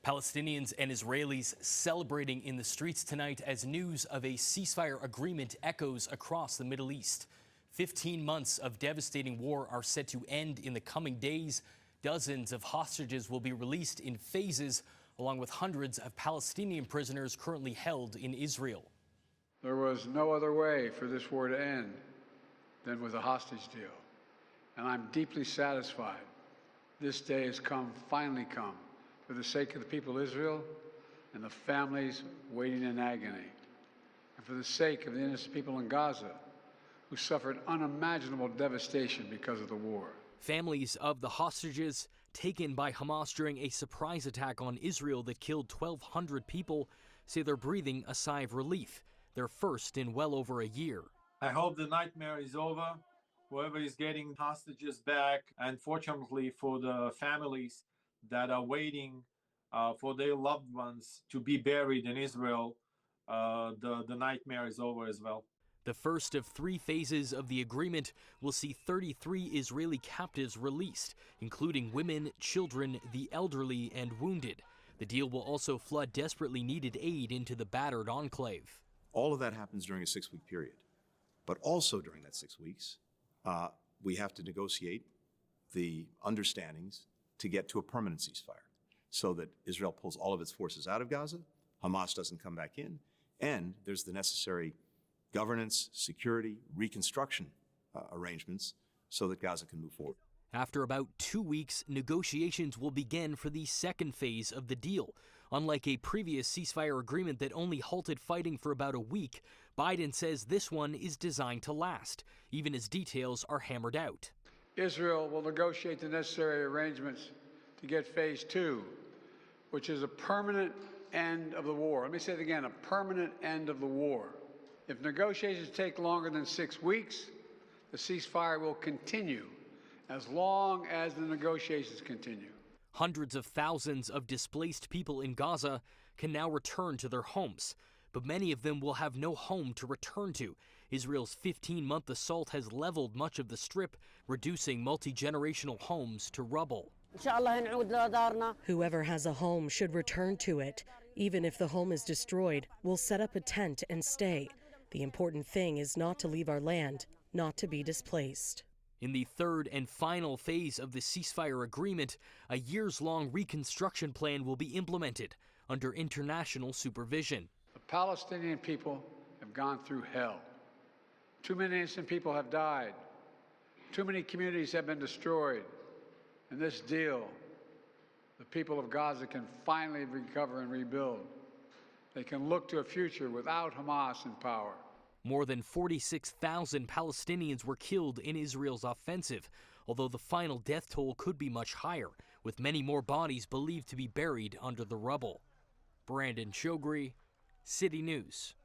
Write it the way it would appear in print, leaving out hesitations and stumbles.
Palestinians and Israelis celebrating in the streets tonight as news of a ceasefire agreement echoes across the Middle East. 15 months of devastating war are set to end in the coming days. Dozens of hostages will be released in phases, along with hundreds of Palestinian prisoners currently held in Israel. There was no other way for this war to end than with a hostage deal. And I'm deeply satisfied this day has finally come, for the sake of the people of Israel and the families waiting in agony, and for the sake of the innocent people in Gaza who suffered unimaginable devastation because of the war. Families of the hostages taken by Hamas during a surprise attack on Israel that killed 1,200 people say they're breathing a sigh of relief, their first in well over a year. I hope the nightmare is over. Whoever is getting hostages back, and fortunately for the families that are waiting for their loved ones to be buried in Israel, the nightmare is over as well. The first of 3 phases of the agreement will see 33 Israeli captives released, including women, children, the elderly, and wounded. The deal will also flood desperately needed aid into the battered enclave. All of that happens during a 6-week period. But also during that 6 weeks, we have to negotiate the understandings to get to a permanent ceasefire so that Israel pulls all of its forces out of Gaza, Hamas doesn't come back in, and there's the necessary governance, security, reconstruction arrangements so that Gaza can move forward. After about 2 weeks, negotiations will begin for the second phase of the deal. Unlike a previous ceasefire agreement that only halted fighting for about a week, Biden says this one is designed to last, even as details are hammered out. Israel will negotiate the necessary arrangements to get phase 2, which is a permanent end of the war. Let me say it again, a permanent end of the war. If negotiations take longer than 6 weeks, the ceasefire will continue as long as the negotiations continue. Hundreds of thousands of displaced people in Gaza can now return to their homes, but many of them will have no home to return to. Israel's 15-month assault has leveled much of the strip, reducing multi-generational homes to rubble. Whoever has a home should return to it. Even if the home is destroyed, we'll set up a tent and stay. The important thing is not to leave our land, not to be displaced. In the third and final phase of the ceasefire agreement, a years-long reconstruction plan will be implemented under international supervision. The Palestinian people have gone through hell. Too many innocent people have died. Too many communities have been destroyed. In this deal, the people of Gaza can finally recover and rebuild. They can look to a future without Hamas in power. More than 46,000 Palestinians were killed in Israel's offensive, although the final death toll could be much higher, with many more bodies believed to be buried under the rubble. Choghri, City News.